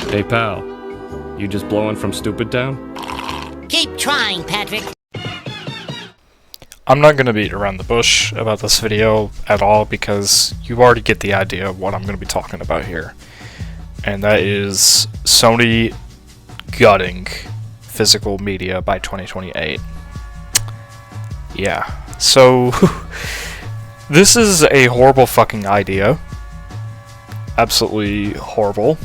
Hey pal, you just blowing from Stupid Town? Keep trying, Patrick. I'm not going to beat around the bush about this video at all because you already get the idea of what I'm going to be talking about here. And that is Sony gutting physical media by 2028. Yeah, so this is a horrible fucking idea. Absolutely horrible.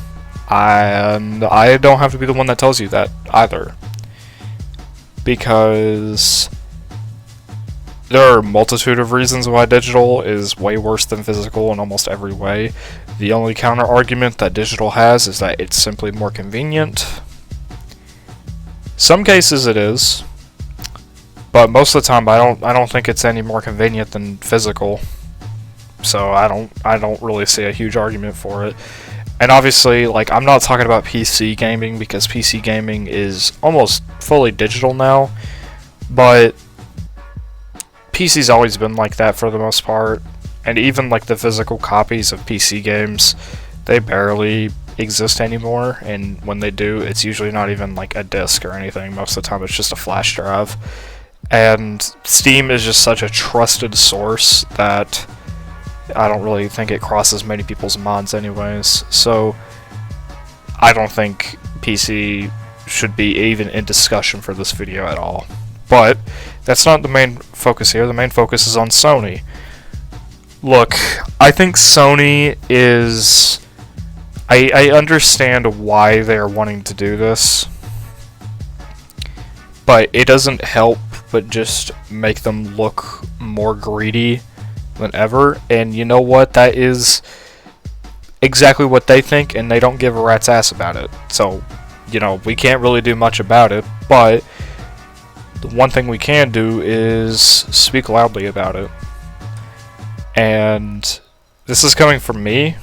And I don't have to be the one that tells you that either. Because there are a multitude of reasons why digital is way worse than physical in almost every way. The only counter argument that digital has is that it's simply more convenient. Some cases it is, but most of the time I don't think it's any more convenient than physical. So I don't really see a huge argument for it. And obviously, like, I'm not talking about PC gaming because PC gaming is almost fully digital now, but PC's always been like that for the most part, and even like the physical copies of PC games, they barely exist anymore, and when they do, it's usually not even like a disc or anything. Most of the time it's just a flash drive, and Steam is just such a trusted source that I don't really think it crosses many people's minds anyways, so I don't think PC should be even in discussion for this video at all. But that's not the main focus here. The main focus is on Sony. Look, I think Sony is... I understand why they're wanting to do this, but it doesn't help but just make them look more greedy than ever, and you know what? That is exactly what they think, and they don't give a rat's ass about it. So, you know, we can't really do much about it, but the one thing we can do is speak loudly about it. And this is coming from me,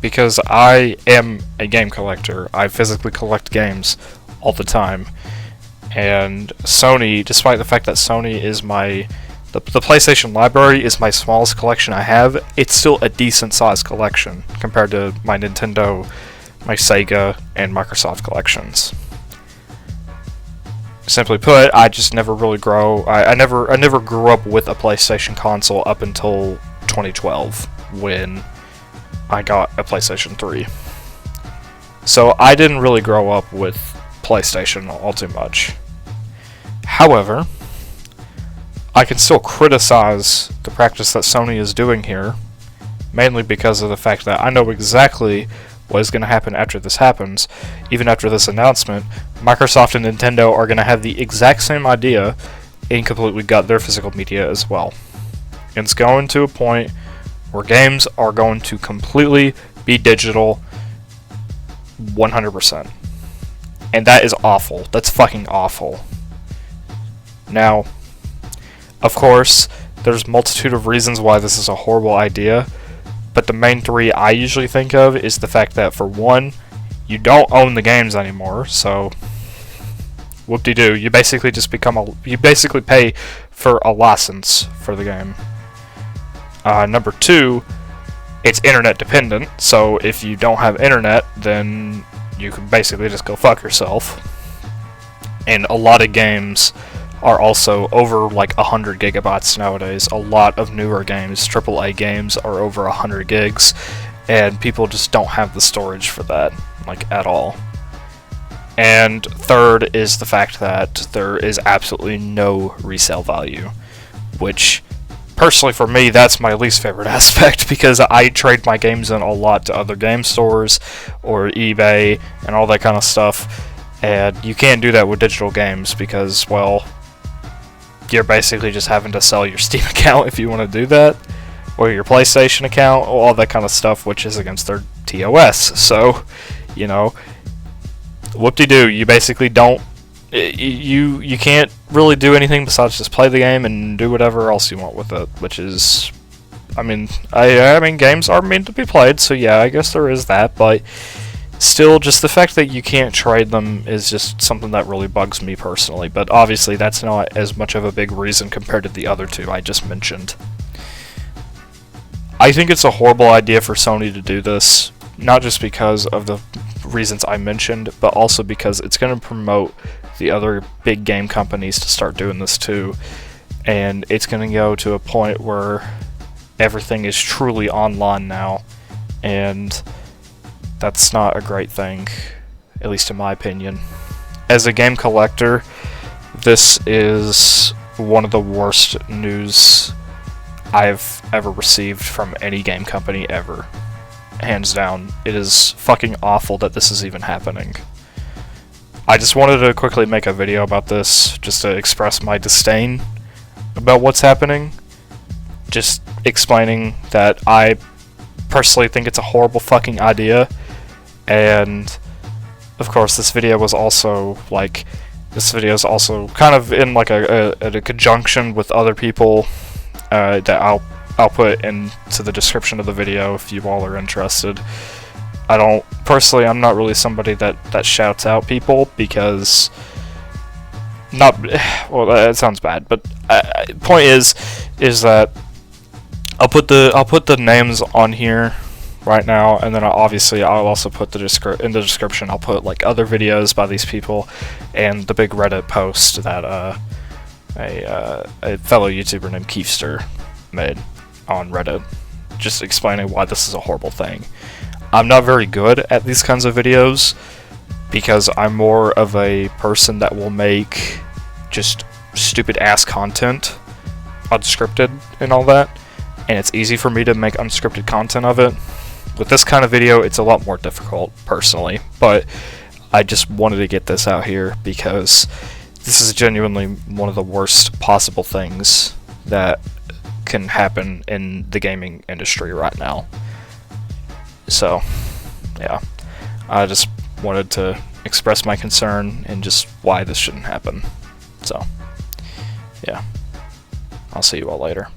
because I am a game collector. I physically collect games all the time. And Sony, despite the fact that Sony is the PlayStation library is my smallest collection I have, it's still a decent sized collection compared to my Nintendo, my Sega, and Microsoft collections. Simply put, I just never really I never grew up with a PlayStation console up until 2012 when I got a PlayStation 3. So I didn't really grow up with PlayStation all too much. However, I can still criticize the practice that Sony is doing here, mainly because of the fact that I know exactly what is going to happen after this happens. Even after this announcement, Microsoft and Nintendo are going to have the exact same idea and completely gut their physical media as well. And it's going to a point where games are going to completely be digital 100%. And that is awful. That's fucking awful. Now, of course, there's a multitude of reasons why this is a horrible idea, but the main three I usually think of is the fact that, for one, you don't own the games anymore, so whoop-de-doo, you basically just you basically pay for a license for the game. Number two, it's internet dependent, so if you don't have internet, then you can basically just go fuck yourself. And a lot of games are also over like 100 gigabytes nowadays. A lot of newer games, AAA games, are over 100 gigs, and people just don't have the storage for that, like, at all. And third is the fact that there is absolutely no resale value, which, personally for me, that's my least favorite aspect, because I trade my games in a lot to other game stores, or eBay, and all that kind of stuff, and you can't do that with digital games, because, well, you're basically just having to sell your Steam account if you want to do that, or your PlayStation account, all that kind of stuff, which is against their TOS. So, you know, whoop-de-doo, you basically don't, you can't really do anything besides just play the game and do whatever else you want with it, which is, I mean, games are meant to be played, so yeah, I guess there is that, but still, just the fact that you can't trade them is just something that really bugs me personally, but obviously that's not as much of a big reason compared to the other two I just mentioned. I think it's a horrible idea for Sony to do this, not just because of the reasons I mentioned, but also because it's going to promote the other big game companies to start doing this too, and it's going to go to a point where everything is truly online now, and that's not a great thing, at least in my opinion. As a game collector, this is one of the worst news I've ever received from any game company ever. Hands down. It is fucking awful that this is even happening. I just wanted to quickly make a video about this, just to express my disdain about what's happening. Just explaining that I personally think it's a horrible fucking idea, and of course this video is also kind of in like a conjunction with other people that I'll put into the description of the video if you all are interested. I'm not really somebody that shouts out people, because well, that sounds bad, but point is that I'll put the names on here right now, and then I'll also put in the description I'll put like other videos by these people and the big Reddit post that a fellow YouTuber named Keefster made on Reddit, just explaining why this is a horrible thing. I'm not very good at these kinds of videos because I'm more of a person that will make just stupid ass content, unscripted and all that, and it's easy for me to make unscripted content of it. With this kind of video, it's a lot more difficult, personally, but I just wanted to get this out here because this is genuinely one of the worst possible things that can happen in the gaming industry right now. So, yeah, I just wanted to express my concern and just why this shouldn't happen. So, yeah, I'll see you all later.